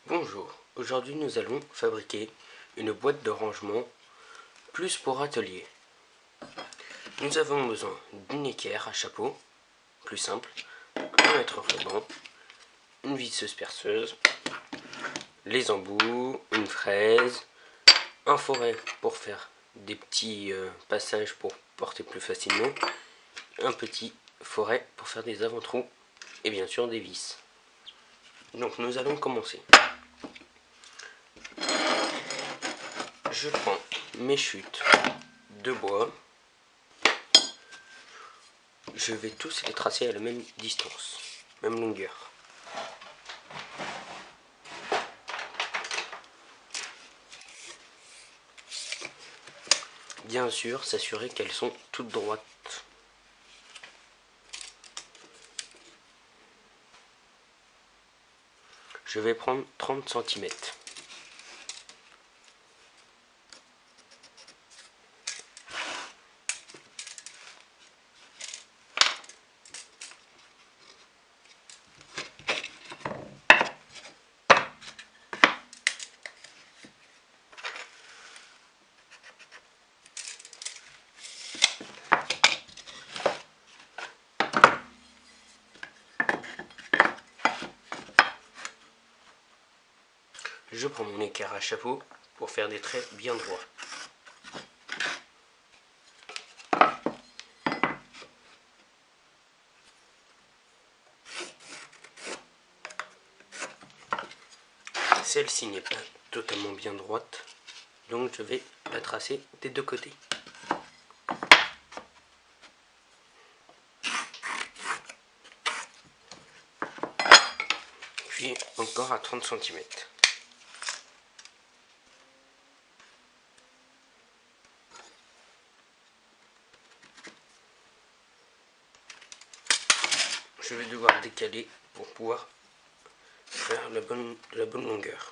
Bonjour, aujourd'hui nous allons fabriquer une boîte de rangement plus pour atelier. Nous avons besoin d'une équerre à chapeau, plus simple, un mètre ruban, une visseuse perceuse, les embouts, une fraise, un forêt pour faire des petits passages pour porter plus facilement, un petit forêt pour faire des avant-trous et bien sûr des vis. Donc nous allons commencer. Je prends mes chutes de bois. Je vais tous les tracer à la même distance, même longueur. Bien sûr, s'assurer qu'elles sont toutes droites. Je vais prendre 30 cm. Je prends mon équerre à chapeau pour faire des traits bien droits. Celle-ci n'est pas totalement bien droite, donc je vais la tracer des deux côtés. Puis encore à 30 cm. Je vais devoir décaler pour pouvoir faire la bonne longueur.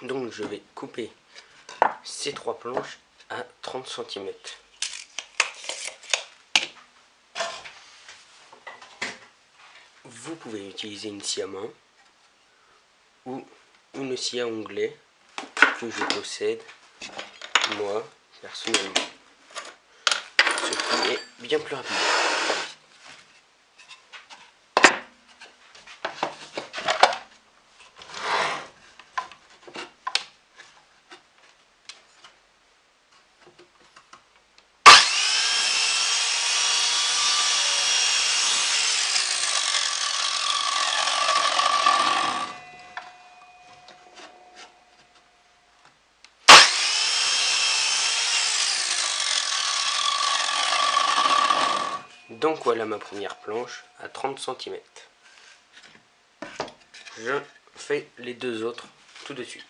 Donc je vais couper ces trois planches à 30 cm. Vous pouvez utiliser une scie à main ou une scie à onglet que je possède moi personnellement, ce qui est bien plus rapide. Donc voilà ma première planche à 30 cm. Je fais les deux autres tout de suite.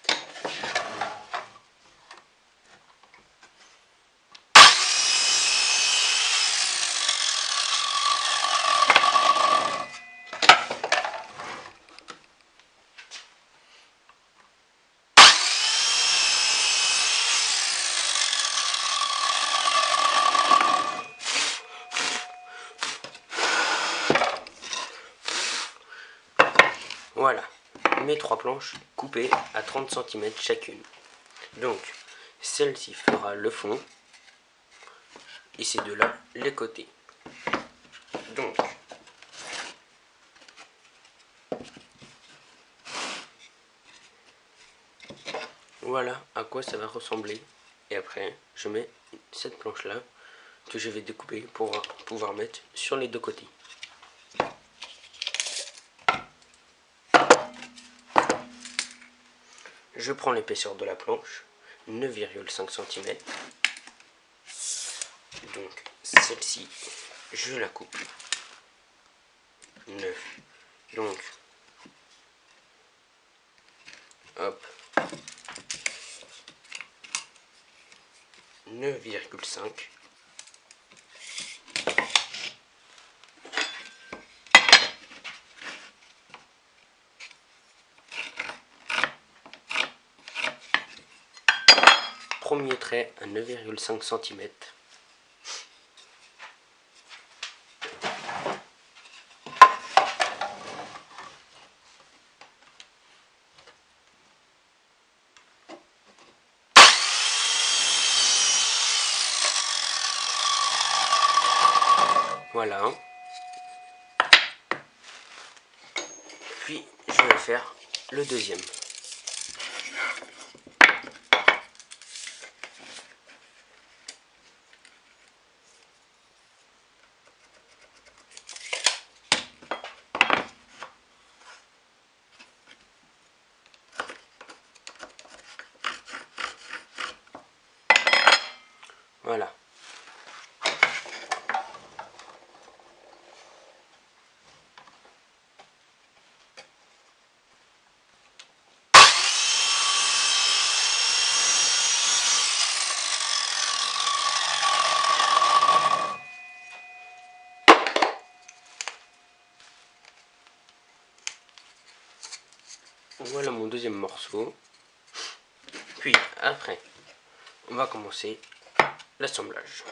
Voilà, mes trois planches coupées à 30 cm chacune. Donc, celle-ci fera le fond et ces deux-là les côtés. Donc, voilà à quoi ça va ressembler. Et après, je mets cette planche-là que je vais découper pour pouvoir mettre sur les deux côtés. Je prends l'épaisseur de la planche, 9,5 cm. Donc celle-ci, je la coupe. 9. Donc, hop. 9,5. premier trait à 9,5 cm. Voilà. Puis je vais faire le deuxième. Voilà. Voilà mon deuxième morceau. Puis après, on va commencer l'assemblage.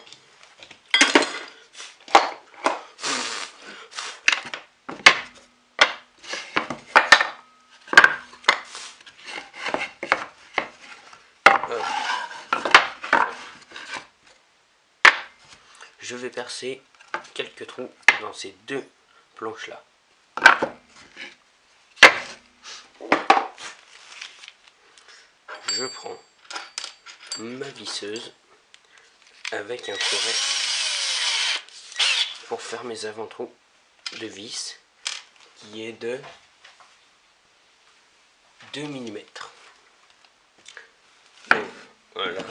Je vais percer quelques trous dans ces deux planches là. Je prends ma visseuse avec un fourret pour faire mes avant-trous de vis qui est de 2 mm. Donc, voilà.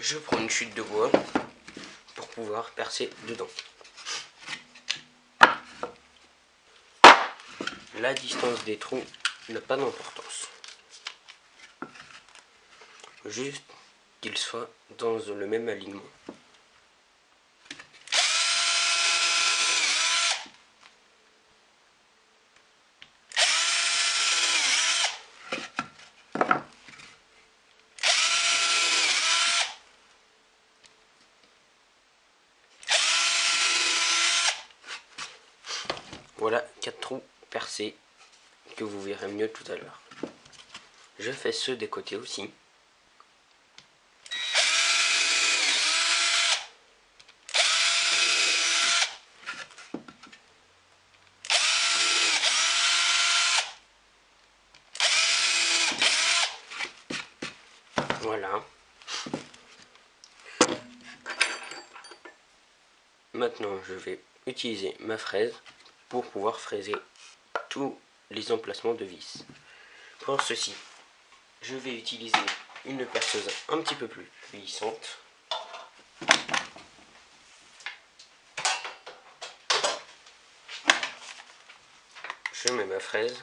Je prends une chute de bois pour pouvoir percer dedans. La distance des trous n'a pas d'importance. Juste qu'ils soient dans le même alignement. Voilà 4 trous percés que vous verrez mieux tout à l'heure. Je fais ceux des côtés aussi. Voilà. Maintenant, je vais utiliser ma fraise pour pouvoir fraiser tous les emplacements de vis. Pour ceci, je vais utiliser une perceuse un petit peu plus puissante. Je mets ma fraise.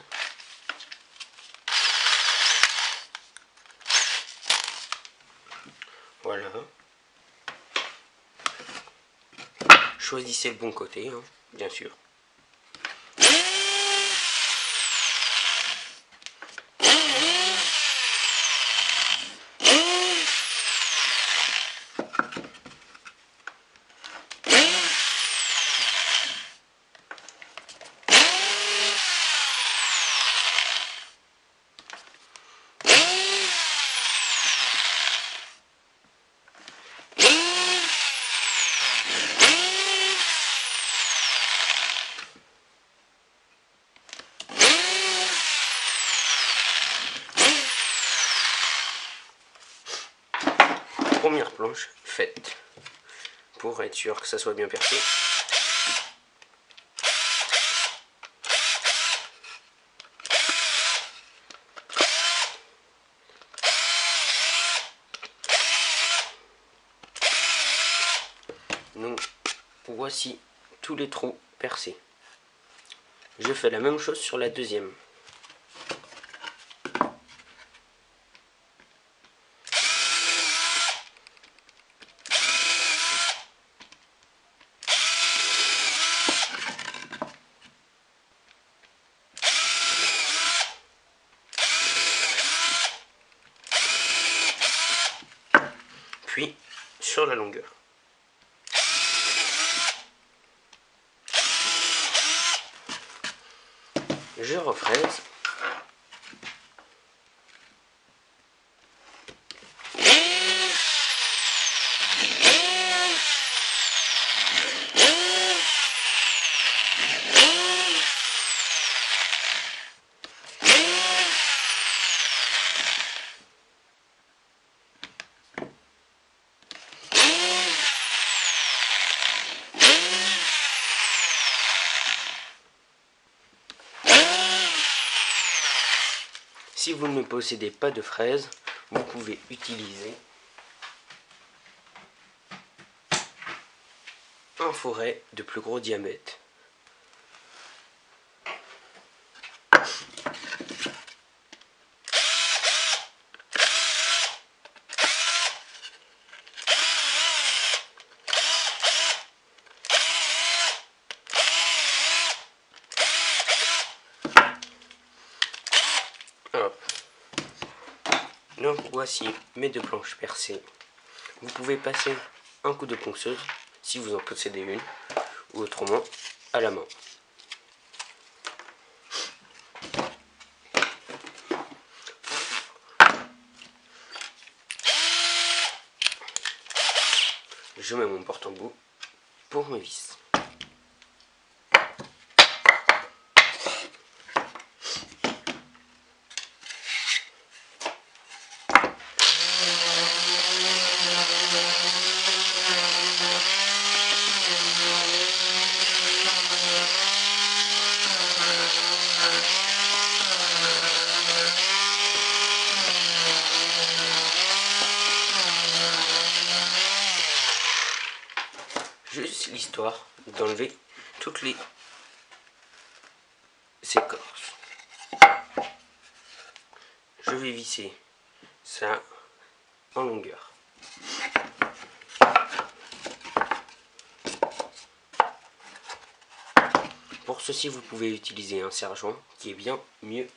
Voilà. Choisissez le bon côté, hein, bien sûr. Première planche faite pour être sûr que ça soit bien percé. Donc voici tous les trous percés. Je fais la même chose sur la deuxième. puis sur la longueur. Je refraise. Si vous ne possédez pas de fraise, vous pouvez utiliser un fourret de plus gros diamètre. Hop. Donc voici mes deux planches percées. Vous pouvez passer un coup de ponceuse si vous en possédez une, ou autrement à la main. Je mets mon porte-embout pour mes vis. Juste l'histoire d'enlever toutes les écorces. Je vais visser ça en longueur. Pour ceci, vous pouvez utiliser un serre-joint qui est bien mieux.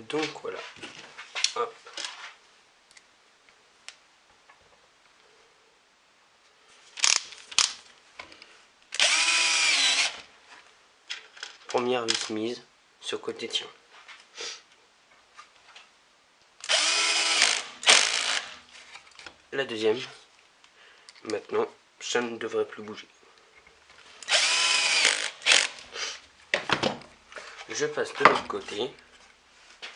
Donc voilà. Hop. Première vis mise, ce côté tient. La deuxième, maintenant, ça ne devrait plus bouger. Je passe de l'autre côté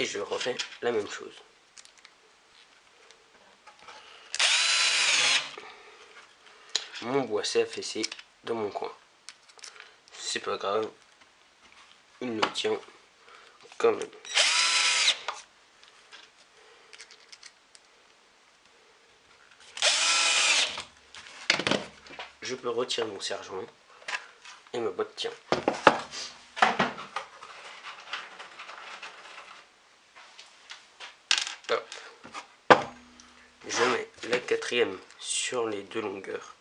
et je refais la même chose. Mon bois s'est affaissé dans mon coin. C'est pas grave, il le tient quand même. Je peux retirer mon serre-joint et ma boîte tient. Hop. Je mets la quatrième sur les deux longueurs.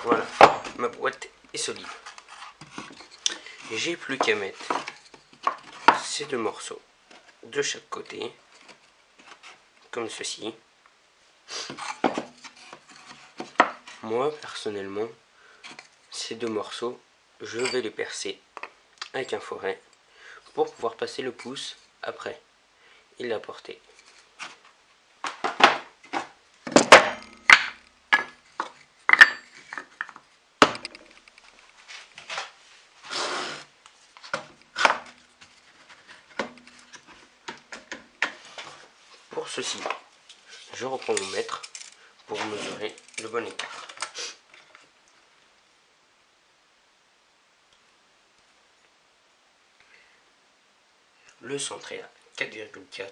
Voilà, ma boîte est solide. J'ai plus qu'à mettre ces deux morceaux de chaque côté, comme ceci. Moi, personnellement, ces deux morceaux, je vais les percer avec un fourret pour pouvoir passer le pouce après et l'apporter. Pour ceci, je reprends mon mètre pour mesurer le bon écart. Le centre est à 4,4,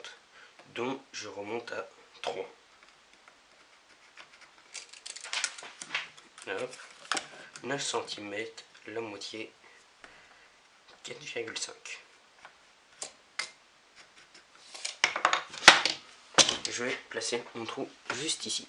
Donc je remonte à 3. Hop. 9 cm, la moitié, 4,5. Je vais placer mon trou juste ici.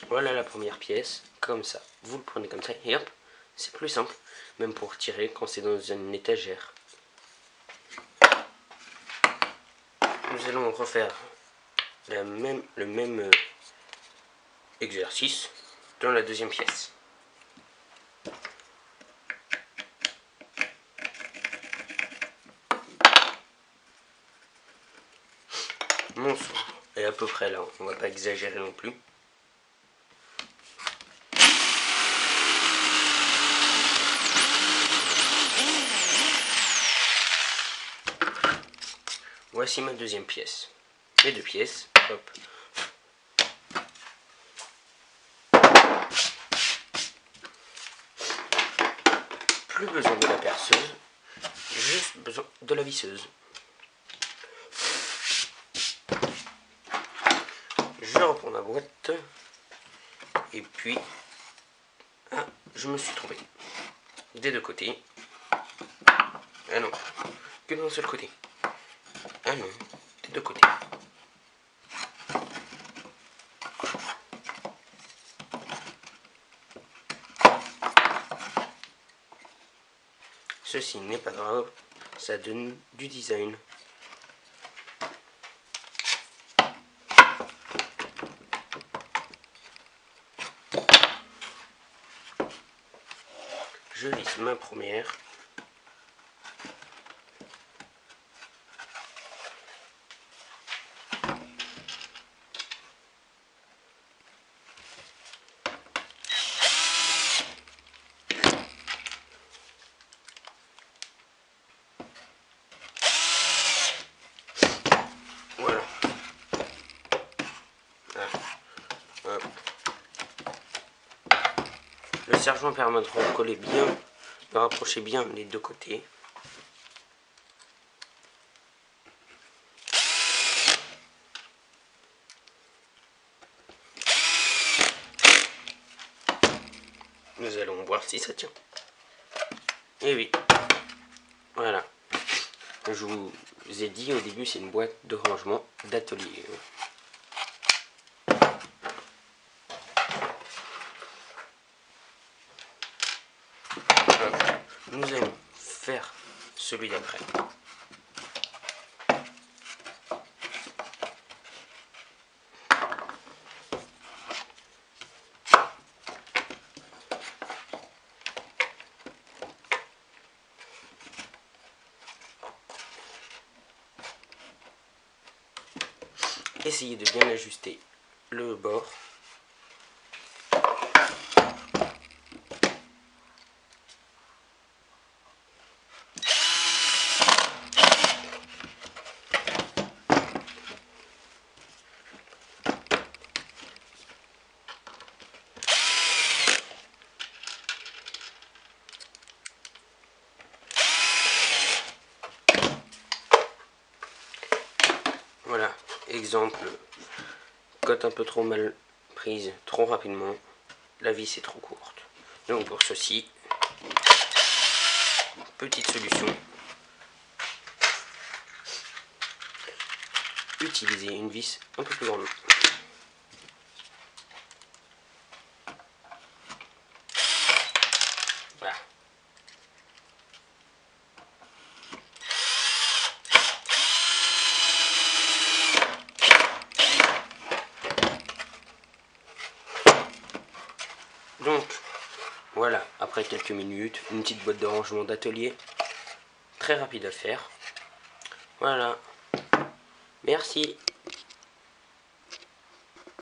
Voilà la première pièce, comme ça. Vous le prenez comme ça et hop, c'est plus simple, même pour tirer quand c'est dans une étagère. Nous allons refaire le même exercice dans la deuxième pièce. Mon son est à peu près là, on va pas exagérer non plus. Voici ma deuxième pièce. Les deux pièces, hop. Plus besoin de la perceuse, juste besoin de la visseuse. Je reprends ma boîte. Et puis, ah, je me suis trompé. Des deux côtés. Ah non, que d'un seul côté. Ah non, des deux côtés. Ceci n'est pas grave, ça donne du design. Je visse ma première. Voilà. Ah. Hop. Le sergent permet de recoller bien, de rapprocher bien les deux côtés. Nous allons voir si ça tient. Et oui, voilà. Je vous ai dit au début, c'est une boîte de rangement d'atelier. Nous allons faire celui d'après. Essayez de bien ajuster le bord. Voilà, exemple, cote un peu trop mal prise, trop rapidement, la vis est trop courte. Donc pour ceci, petite solution, utilisez une vis un peu plus grande. Voilà. Donc, voilà, après quelques minutes, une petite boîte de rangement d'atelier, très rapide à faire. Voilà, merci.